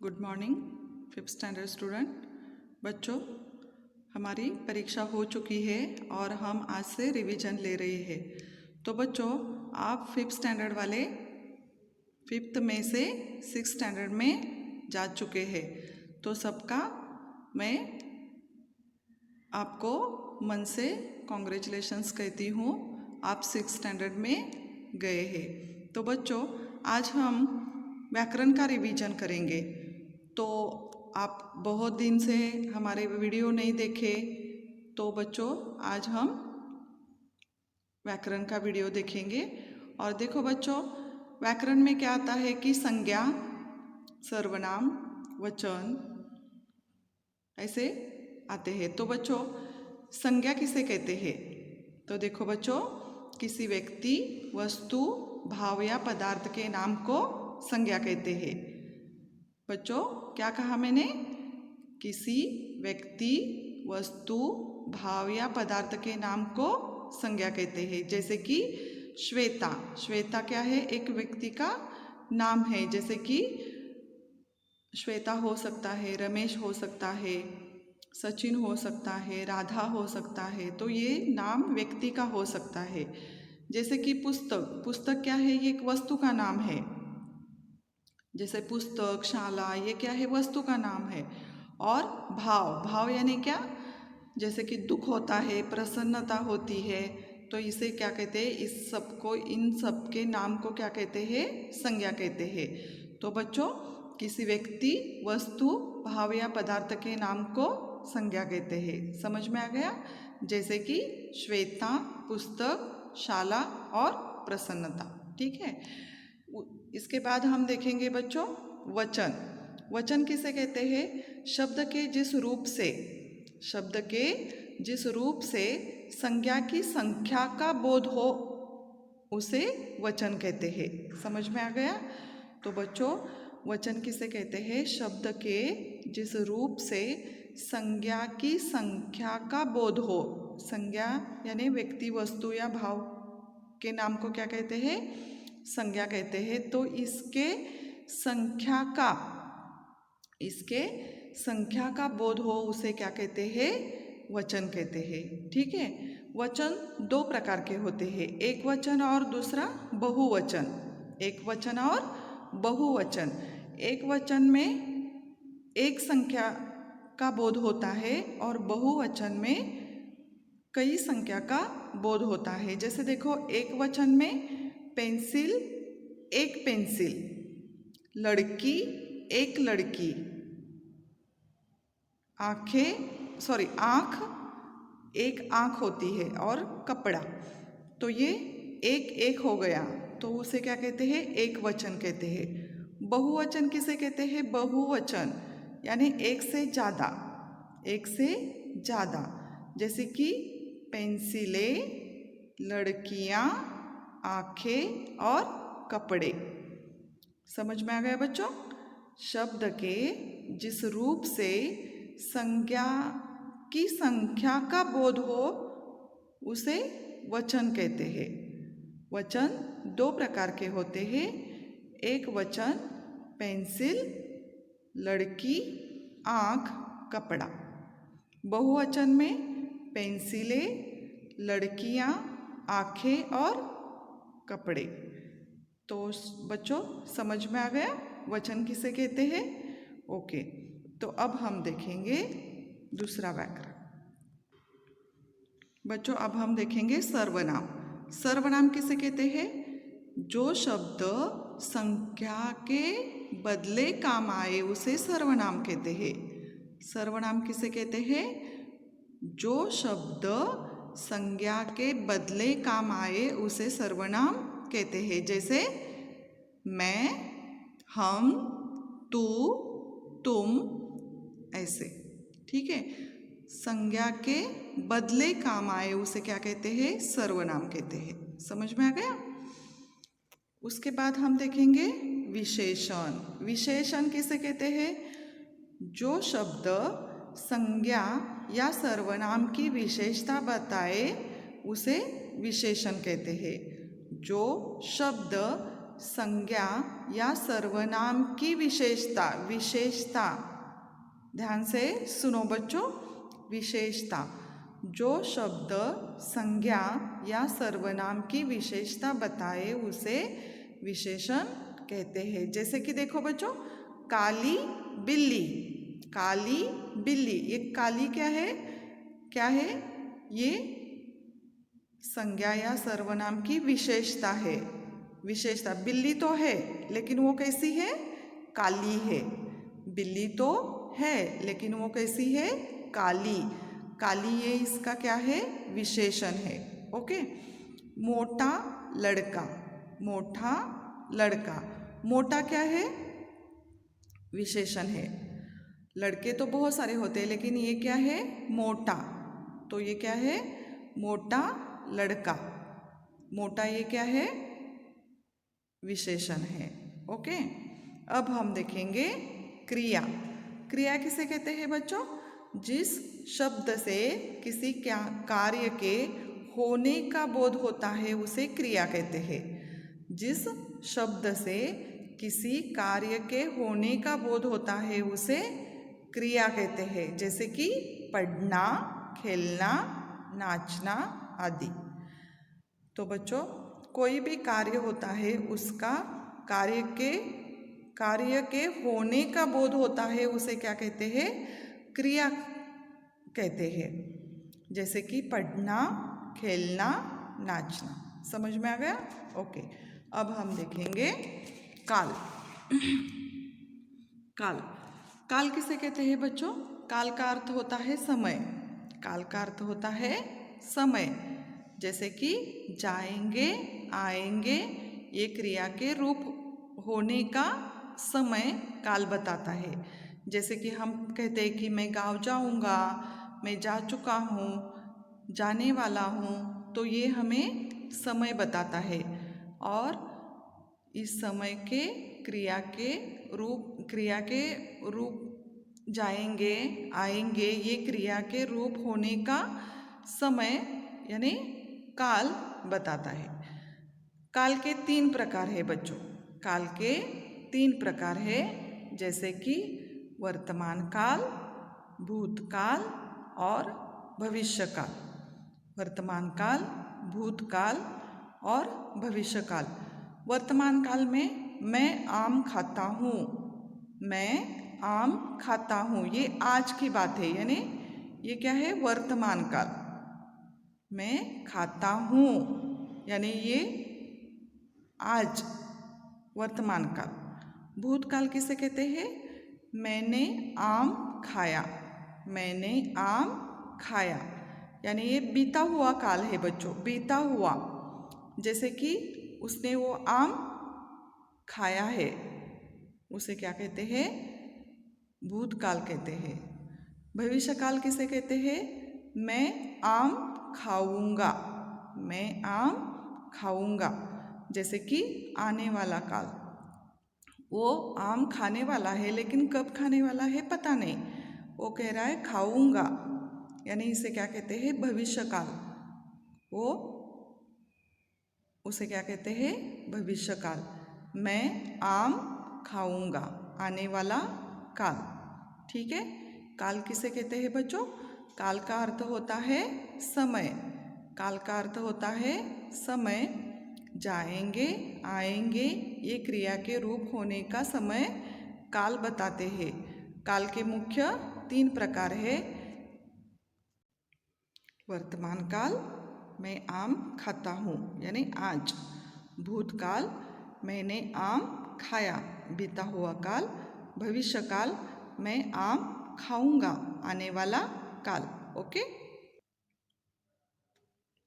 Good morning fifth standard student बच्चों, हमारी परीक्षा हो चुकी है और हम आज से रिवीजन ले रहे हैं। तो बच्चों, आप फिफ्थ स्टैंडर्ड वाले फिफ्थ में से सिक्स स्टैंडर्ड में जा चुके हैं। तो सबका मैं आपको मन से कॉन्ग्रेचुलेशंस कहती हूँ, आप सिक्स स्टैंडर्ड में गए हैं। तो बच्चों, आज हम व्याकरण का रिवीजन करेंगे। तो आप बहुत दिन से हमारे वीडियो नहीं देखे, तो बच्चों आज हम व्याकरण का वीडियो देखेंगे। और देखो बच्चों, व्याकरण में क्या आता है कि संज्ञा, सर्वनाम, वचन ऐसे आते हैं। तो बच्चों, संज्ञा किसे कहते हैं? तो देखो बच्चों, किसी व्यक्ति, वस्तु, भाव या पदार्थ के नाम को संज्ञा कहते हैं। बच्चों, क्या कहा मैंने? किसी व्यक्ति, वस्तु, भाव या पदार्थ के नाम को संज्ञा कहते हैं। जैसे कि श्वेता, श्वेता क्या है? एक व्यक्ति का नाम है। जैसे कि श्वेता हो सकता है, रमेश हो सकता है, सचिन हो सकता है, राधा हो सकता है। तो ये नाम व्यक्ति का हो सकता है। जैसे कि पुस्तक, पुस्तक क्या है? ये एक वस्तु का नाम है। जैसे पुस्तक, शाला, ये क्या है? वस्तु का नाम है। और भाव, भाव यानी क्या? जैसे कि दुख होता है, प्रसन्नता होती है, तो इसे क्या कहते हैं? इस सब को, इन सब के नाम को क्या कहते हैं? संज्ञा कहते हैं। तो बच्चों, किसी व्यक्ति, वस्तु, भाव या पदार्थ के नाम को संज्ञा कहते हैं। समझ में आ गया? जैसे कि श्वेता, पुस्तक, शाला और प्रसन्नता। ठीक है। इसके बाद हम देखेंगे बच्चों वचन। वचन किसे कहते हैं? शब्द के जिस रूप से, शब्द के जिस रूप से संज्ञा की संख्या का बोध हो, उसे वचन कहते हैं। समझ में आ गया? तो बच्चों, वचन किसे कहते हैं? शब्द के जिस रूप से संज्ञा की संख्या का बोध हो। संज्ञा यानी व्यक्ति, वस्तु या भाव के नाम को क्या कहते हैं? संज्ञा कहते हैं। तो इसके संख्या का बोध हो, उसे क्या कहते हैं? वचन कहते हैं। ठीक है। वचन दो प्रकार के होते हैं, एक वचन और दूसरा बहुवचन। एक वचन और बहुवचन। एक वचन में एक संख्या का बोध होता है और बहुवचन में कई संख्या का बोध होता है। जैसे देखो, एक वचन में पेंसिल, एक पेंसिल, लड़की, एक लड़की, आंख, एक आंख होती है, और कपड़ा। तो ये एक एक हो गया, तो उसे क्या कहते हैं? एक वचन कहते हैं। बहुवचन किसे कहते हैं? बहुवचन यानी एक से ज़्यादा, एक से ज़्यादा। जैसे कि पेंसिलें, लड़कियाँ, आंखें और कपड़े। समझ में आ गया बच्चों? शब्द के जिस रूप से संज्ञा की संख्या का बोध हो, उसे वचन कहते हैं। वचन दो प्रकार के होते हैं, एक वचन पेंसिल, लड़की, आँख, कपड़ा। बहुवचन में पेंसिलें, लड़कियाँ, आँखें और कपड़े। तो बच्चों, समझ में आ गया वचन किसे कहते हैं? ओके। तो अब हम देखेंगे दूसरा व्याकरण। बच्चों, अब हम देखेंगे सर्वनाम। सर्वनाम किसे कहते हैं? जो शब्द संख्या के बदले काम आए, उसे सर्वनाम कहते हैं। सर्वनाम किसे कहते हैं? जो शब्द संज्ञा के बदले काम आए, उसे सर्वनाम कहते हैं। जैसे मैं, हम, तू, तुम, ऐसे। ठीक है। संज्ञा के बदले काम आए, उसे क्या कहते हैं? सर्वनाम कहते हैं। समझ में आ गया? उसके बाद हम देखेंगे विशेषण। विशेषण किसे कहते हैं? जो शब्द संज्ञा या सर्वनाम की विशेषता बताए, उसे विशेषण कहते हैं। जो शब्द संज्ञा या सर्वनाम की विशेषता, विशेषता, ध्यान से सुनो बच्चों, विशेषता, जो शब्द संज्ञा या सर्वनाम की विशेषता बताए उसे विशेषण कहते हैं। जैसे कि देखो बच्चों, काली बिल्ली, काली बिल्ली, ये काली क्या है, क्या है, ये संज्ञा या सर्वनाम की विशेषता है। विशेषता, बिल्ली तो है लेकिन वो कैसी है, काली है। बिल्ली तो है लेकिन वो कैसी है, काली, काली, ये इसका क्या है, विशेषण है। ओके। मोटा लड़का, मोटा लड़का, मोटा क्या है, विशेषण है। लड़के तो बहुत सारे होते हैं लेकिन ये क्या है, मोटा, तो ये क्या है, मोटा लड़का, मोटा ये क्या है, विशेषण है। ओके। अब हम देखेंगे क्रिया। क्रिया किसे कहते हैं बच्चों, जिस शब्द से किसी क्या कार्य के होने का बोध होता है उसे क्रिया कहते हैं। जिस शब्द से किसी कार्य के होने का बोध होता है उसे क्रिया कहते हैं। जैसे कि पढ़ना, खेलना, नाचना आदि। तो बच्चों, कोई भी कार्य होता है उसका कार्य के होने का बोध होता है उसे क्या कहते हैं, क्रिया कहते हैं। जैसे कि पढ़ना, खेलना, नाचना। समझ में आ गया? ओके। अब हम देखेंगे काल। काल, काल किसे कहते हैं बच्चों, काल का अर्थ होता है समय, काल का अर्थ होता है समय। जैसे कि जाएंगे, आएंगे, ये क्रिया के रूप होने का समय काल बताता है। जैसे कि हम कहते हैं कि मैं गांव जाऊंगा, मैं जा चुका हूँ, जाने वाला हूँ, तो ये हमें समय बताता है। और इस समय के क्रिया के रूप जाएंगे, आएंगे, ये क्रिया के रूप होने का समय यानी काल बताता है। काल के 3 प्रकार है बच्चों, काल के 3 प्रकार है। जैसे कि वर्तमान काल, भूतकाल और भविष्यकाल। वर्तमान काल, भूतकाल और भविष्यकाल। वर्तमान काल में मैं आम खाता हूँ, मैं आम खाता हूँ, ये आज की बात है, यानी ये क्या है, वर्तमान काल। मैं खाता हूँ यानी ये आज, वर्तमान काल। भूतकाल किसे कहते हैं, मैंने आम खाया, मैंने आम खाया, यानी ये बीता हुआ काल है बच्चों, बीता हुआ। जैसे कि उसने वो आम खाया है, उसे क्या कहते हैं, भूतकाल कहते हैं। भविष्यकाल किसे कहते हैं, मैं आम खाऊंगा, मैं आम खाऊंगा। जैसे कि आने वाला काल, वो आम खाने वाला है लेकिन कब खाने वाला है पता नहीं, वो कह रहा है खाऊंगा, यानी इसे क्या कहते हैं, भविष्यकाल। वो उसे क्या कहते हैं, भविष्यकाल। मैं आम खाऊंगा, आने वाला काल। ठीक है। काल किसे कहते हैं बच्चों, काल का अर्थ होता है समय, काल का अर्थ होता है समय। जाएंगे, आएंगे, ये क्रिया के रूप होने का समय काल बताते हैं। काल के मुख्य 3 प्रकार है। वर्तमान काल, मैं आम खाता हूँ यानी आज। भूतकाल, मैंने आम खाया, बीता हुआ काल। भविष्यकाल, मैं आम खाऊंगा, आने वाला काल। ओके।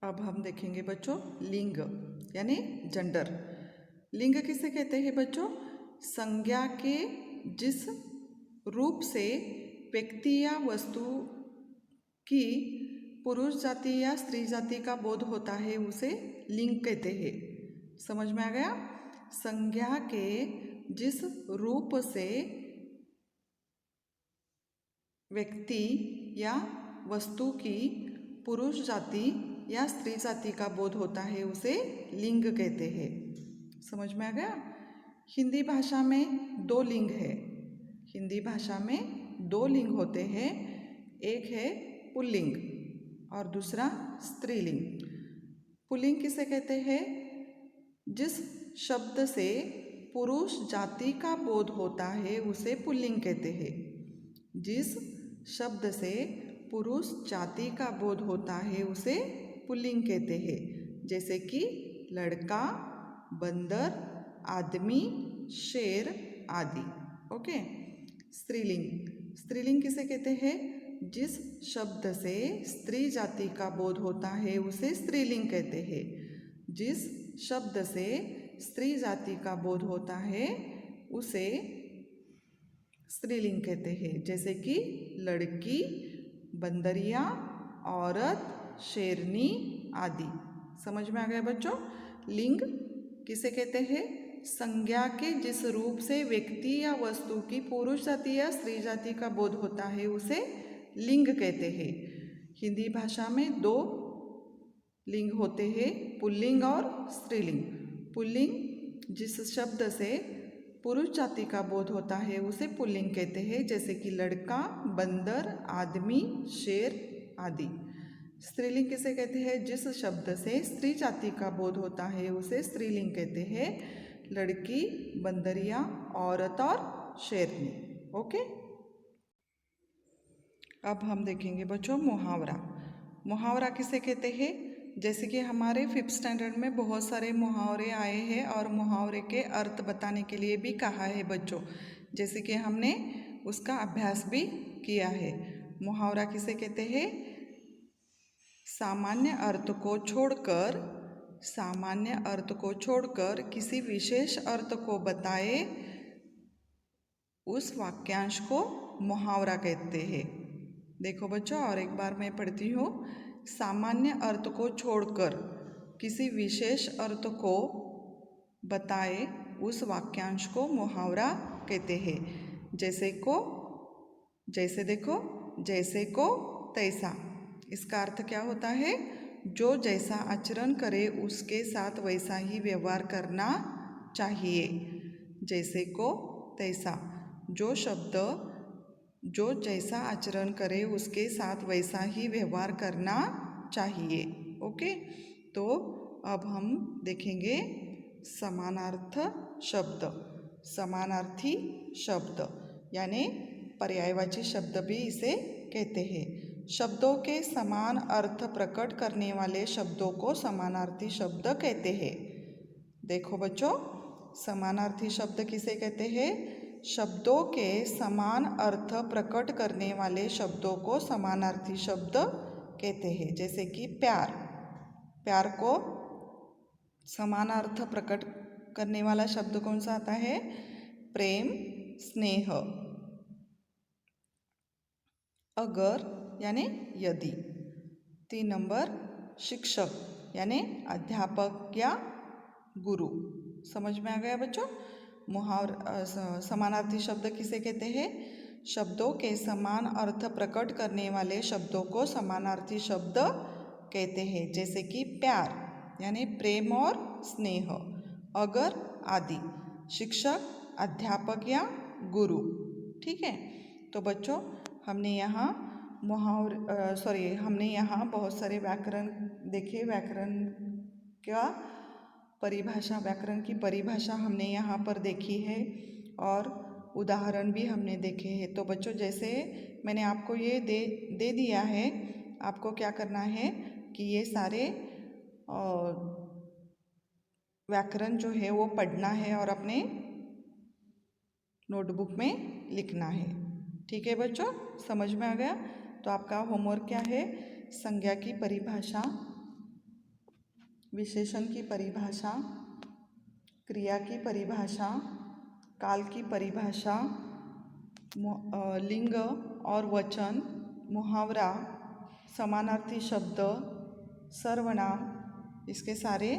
अब हम देखेंगे बच्चों लिंग यानी जेंडर। लिंग किसे कहते हैं बच्चों, संज्ञा के जिस रूप से व्यक्ति या वस्तु की पुरुष जाति या स्त्री जाति का बोध होता है उसे लिंग कहते हैं। समझ में आ गया? संज्ञा के जिस रूप से व्यक्ति या वस्तु की पुरुष जाति या स्त्री जाति का बोध होता है उसे लिंग कहते हैं। समझ में आ गया। हिंदी भाषा में 2 लिंग है। हिंदी भाषा में 2 लिंग होते हैं, एक है पुल्लिंग और दूसरा स्त्रीलिंग। पुल्लिंग किसे कहते हैं? जिस शब्द से पुरुष जाति का बोध होता है उसे पुल्लिंग कहते हैं। जिस शब्द से पुरुष जाति का बोध होता है उसे पुल्लिंग कहते हैं, जैसे कि लड़का, बंदर, आदमी, शेर आदि। ओके। स्त्रीलिंग, स्त्रीलिंग किसे कहते हैं? जिस शब्द से स्त्री जाति का बोध होता है उसे स्त्रीलिंग कहते हैं। जिस शब्द से स्त्री जाति का बोध होता है उसे स्त्रीलिंग कहते हैं, जैसे कि लड़की, बंदरिया, औरत, शेरनी आदि। समझ में आ गया बच्चों। लिंग किसे कहते हैं? संज्ञा के जिस रूप से व्यक्ति या वस्तु की पुरुष जाति या स्त्री जाति का बोध होता है उसे लिंग कहते हैं। हिंदी भाषा में 2 लिंग होते हैं, पुल्लिंग और स्त्रीलिंग। पुल्लिंग जिस शब्द से पुरुष जाति का बोध होता है उसे पुल्लिंग कहते हैं, जैसे कि लड़का, बंदर, आदमी, शेर आदि। स्त्रीलिंग किसे कहते हैं? जिस शब्द से स्त्री जाति का बोध होता है उसे स्त्रीलिंग कहते हैं, लड़की, बंदरिया, औरत और शेरनी। ओके। अब हम देखेंगे बच्चों मुहावरा। मुहावरा किसे कहते हैं? जैसे कि हमारे 5th स्टैंडर्ड में बहुत सारे मुहावरे आए हैं और मुहावरे के अर्थ बताने के लिए भी कहा है बच्चों, जैसे कि हमने उसका अभ्यास भी किया है। मुहावरा किसे कहते हैं? सामान्य अर्थ को छोड़कर किसी विशेष अर्थ को बताए उस वाक्यांश को मुहावरा कहते हैं। देखो बच्चों, और एक बार मैं पढ़ती हूँ। सामान्य अर्थ को छोड़कर किसी विशेष अर्थ को बताए उस वाक्यांश को मुहावरा कहते हैं। जैसे देखो, जैसे को तैसा। इसका अर्थ क्या होता है? जो जैसा आचरण करे उसके साथ वैसा ही व्यवहार करना चाहिए। जैसे को तैसा, जो शब्द जो जैसा आचरण करे उसके साथ वैसा ही व्यवहार करना चाहिए। ओके। तो अब हम देखेंगे समानार्थ शब्द। समानार्थी शब्द यानी पर्यायवाची शब्द भी इसे कहते हैं। शब्दों के समान अर्थ प्रकट करने वाले शब्दों को समानार्थी शब्द कहते हैं। देखो बच्चों, समानार्थी शब्द किसे कहते हैं? शब्दों के समान अर्थ प्रकट करने वाले शब्दों को समानार्थी शब्द कहते हैं। जैसे कि प्यार, प्यार को समान अर्थ प्रकट करने वाला शब्द कौन सा आता है? प्रेम, स्नेह। अगर यानी यदि। 3 नंबर शिक्षक यानी अध्यापक या गुरु। समझ में आ गया बच्चों। समानार्थी शब्द किसे कहते हैं? शब्दों के समान अर्थ प्रकट करने वाले शब्दों को समानार्थी शब्द कहते हैं। जैसे कि प्यार यानी प्रेम और स्नेह, अगर आदि, शिक्षक, अध्यापक या गुरु। ठीक है। तो बच्चों, हमने यहाँ बहुत सारे व्याकरण देखे। व्याकरण की परिभाषा हमने यहाँ पर देखी है और उदाहरण भी हमने देखे हैं। तो बच्चों, जैसे मैंने आपको ये दे दिया है, आपको क्या करना है कि ये सारे व्याकरण जो है वो पढ़ना है और अपने नोटबुक में लिखना है। ठीक है बच्चों, समझ में आ गया। तो आपका होमवर्क क्या है? संज्ञा की परिभाषा, विशेषण की परिभाषा, क्रिया की परिभाषा, काल की परिभाषा, लिंग और वचन, मुहावरा, समानार्थी शब्द, सर्वनाम, इसके सारे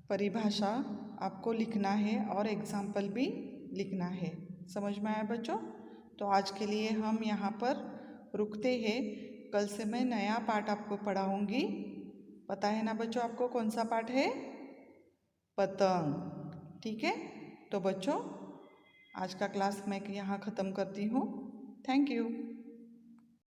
परिभाषा आपको लिखना है और एग्जाम्पल भी लिखना है। समझ में आया बच्चों? तो आज के लिए हम यहाँ पर रुकते हैं। कल से मैं नया पाठ आपको पढ़ाऊँगी। पता है ना बच्चों आपको कौन सा पाठ है? पतंग। ठीक है, तो बच्चों आज का क्लास मैं यहाँ ख़त्म करती हूँ। Thank you.